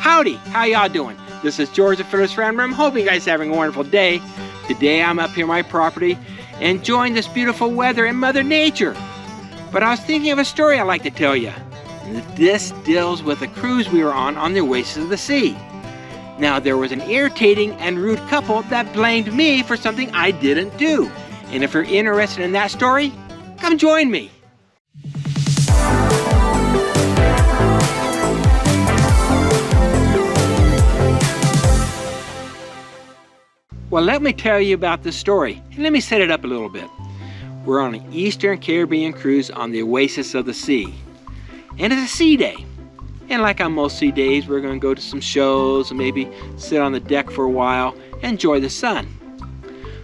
Howdy, how y'all doing? This is George the Fearless Ramblers. I'm hoping you guys are having a wonderful day. Today I'm up here on my property enjoying this beautiful weather and Mother Nature. But I was thinking of a story I'd like to tell you. This deals with a cruise we were on the Oasis of the Sea. Now there was an irritating and rude couple that blamed me for something I didn't do. And if you're interested in that story, come join me. Well, let me tell you about this story, and let me set it up a little bit. We're on an Eastern Caribbean cruise on the Oasis of the Sea, and it's a sea day. And like on most sea days, we're going to go to some shows and maybe sit on the deck for a while and enjoy the sun.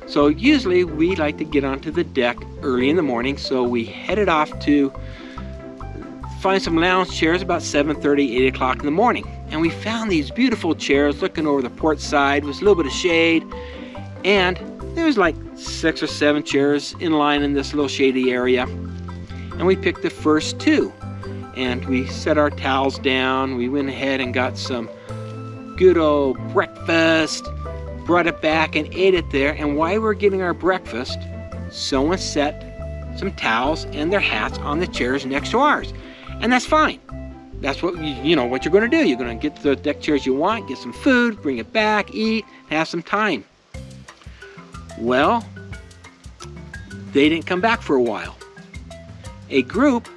So usually we like to get onto the deck early in the morning, so we headed off to find some lounge chairs about 7:30, 8 o'clock in the morning. And we found these beautiful chairs looking over the port side with a little bit of shade. And there was like 6 or 7 chairs in line in this little shady area. And we picked the first 2. And we set our towels down. We went ahead and got some good old breakfast, brought it back and ate it there. And while we were getting our breakfast, someone set some towels and their hats on the chairs next to ours. And that's fine. That's what you know what you're going to do. You're going to get the deck chairs you want, get some food, bring it back, eat, have some time. Well, they didn't come back for a while. A group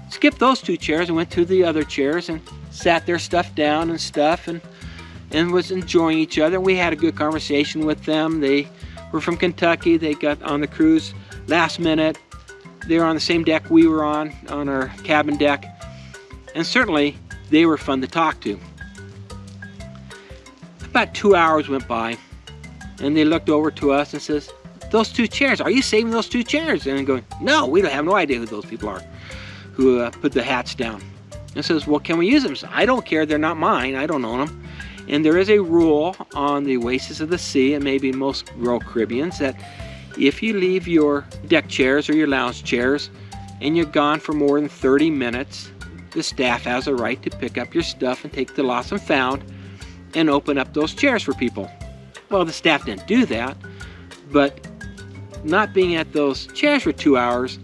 skipped those 2 chairs and went to the other chairs and sat their stuff down and stuff and was enjoying each other. We had a good conversation with them. They were from Kentucky. They got on the cruise last minute. They were on the same deck we were on our cabin deck. And certainly, they were fun to talk to. About 2 hours went by, and they looked over to us and says, "Those 2 chairs, are you saving those 2 chairs?" And I'm going, "No, we don't have no idea who those people are who put the hats down." And says, "Well, can we use them?" I don't care, they're not mine, I don't own them. And there is a rule on the Oasis of the Sea, and maybe most Royal Caribbeans, that if you leave your deck chairs or your lounge chairs and you're gone for more than 30 minutes, the staff has a right to pick up your stuff and take the lost and found and open up those chairs for people. Well, the staff didn't do that, but not being at those chairs for 2 hours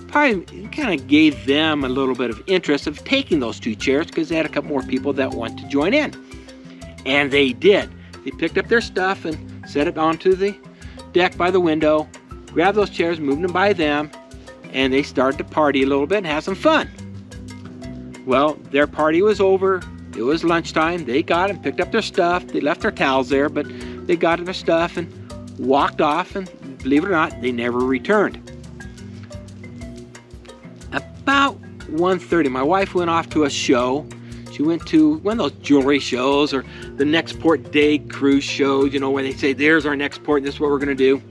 probably kind of gave them a little bit of interest of taking those 2 chairs because they had a couple more people that wanted to join in. And they did. They picked up their stuff and set it onto the deck by the window, grabbed those chairs, moved them by them, and they started to party a little bit and have some fun. Well, their party was over. It was lunchtime. They got and picked up their stuff. They left their towels there, but they got their stuff and walked off, and believe it or not, they never returned. About 1:30, my wife went off to a show. She went to one of those jewelry shows or the Next Port Day cruise shows, you know, where they say, "There's our next port, and this is what we're going to do."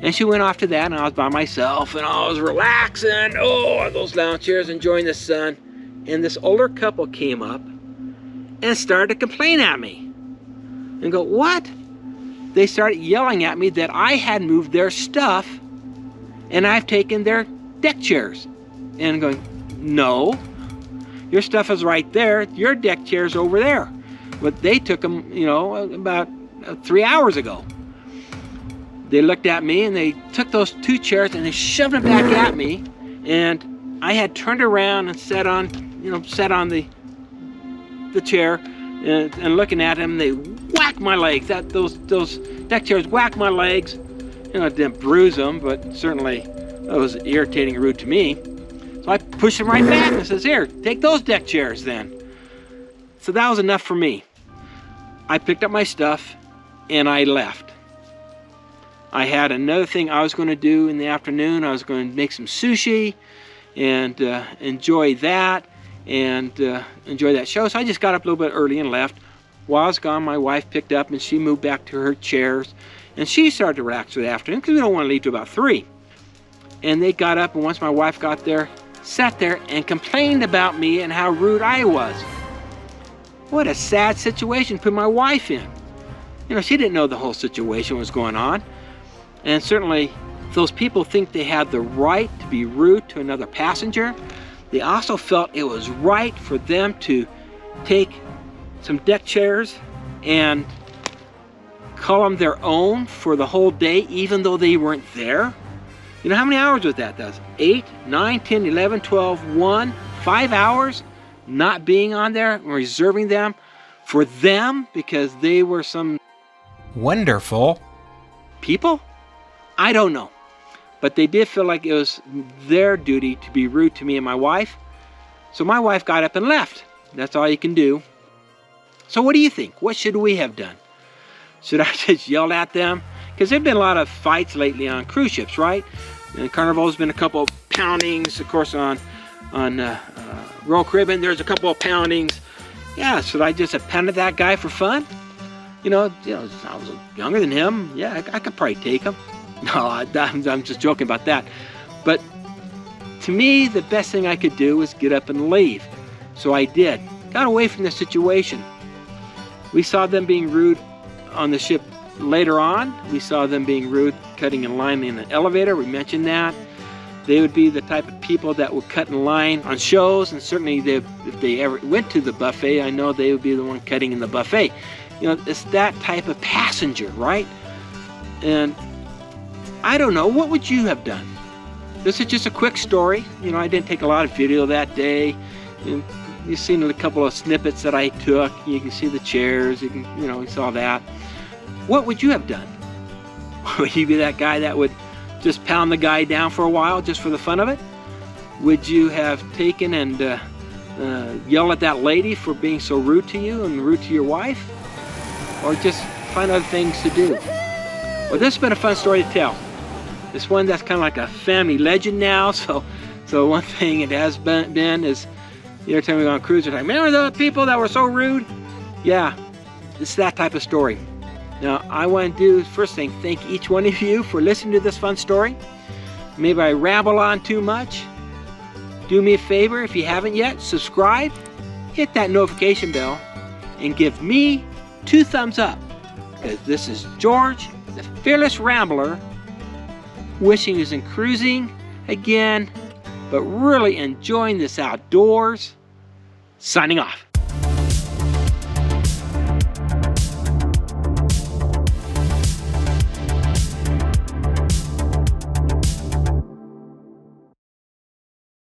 And she went off to that, and I was by myself, and I was relaxing, on those lounge chairs, enjoying the sun. And this older couple came up and started to complain at me. And go, "What?" They started yelling at me that I had moved their stuff, and I've taken their deck chairs. And I'm going, "No. Your stuff is right there. Your deck chair's over there." But they took them, about 3 hours ago. They looked at me and they took those 2 chairs and they shoved them back at me. And I had turned around and sat on the chair and looking at them. They whacked my legs. Those deck chairs whacked my legs. It didn't bruise them, but certainly that was irritating and rude to me. So I pushed them right back and says, "Here, take those deck chairs then." So that was enough for me. I picked up my stuff and I left. I had another thing I was going to do in the afternoon. I was going to make some sushi and enjoy that and enjoy that show. So I just got up a little bit early and left. While I was gone, my wife picked up and she moved back to her chairs. And she started to relax for the afternoon because we don't want to leave till about 3. And they got up, and once my wife got there, sat there and complained about me and how rude I was. What a sad situation to put my wife in. She didn't know the whole situation was going on. And certainly, those people think they have the right to be rude to another passenger. They also felt it was right for them to take some deck chairs and call them their own for the whole day, even though they weren't there. You know how many hours was that? That was 8, 9, 10, 11, 12, 1, 5 hours not being on there and reserving them for them because they were some wonderful people? I don't know. But they did feel like it was their duty to be rude to me and my wife. So my wife got up and left. That's all you can do. So what do you think? What should we have done? Should I just yell at them? Because there have been a lot of fights lately on cruise ships, right? And Carnival's been a couple of poundings, of course, on Royal Caribbean. There's a couple of poundings. Yeah, should I just have pounded that guy for fun? You know, I was younger than him. Yeah, I could probably take him. No, I'm just joking about that. But to me, the best thing I could do was get up and leave. So I did. Got away from the situation. We saw them being rude on the ship later on. We saw them being rude cutting in line in an elevator. We mentioned that. They would be the type of people that would cut in line on shows, and certainly if they ever went to the buffet, I know they would be the one cutting in the buffet. You know, it's that type of passenger, right? And I don't know, what would you have done? This is just a quick story. You know, I didn't take a lot of video that day. You've seen a couple of snippets that I took. You can see the chairs, you saw that. What would you have done? Would you be that guy that would just pound the guy down for a while just for the fun of it? Would you have taken and yelled at that lady for being so rude to you and rude to your wife? Or just find other things to do? Well, this has been a fun story to tell. This one that's kind of like a family legend now. So one thing it has been is every time we go on cruise, they're like, remember the people that were so rude? Yeah, it's that type of story. Now, I want to do, first thing, thank each one of you for listening to this fun story. Maybe I ramble on too much. Do me a favor, if you haven't yet, subscribe, hit that notification bell, and give me 2 thumbs up. Because this is George, the Fearless Rambler, wishing you in cruising again, but really enjoying this outdoors. Signing off.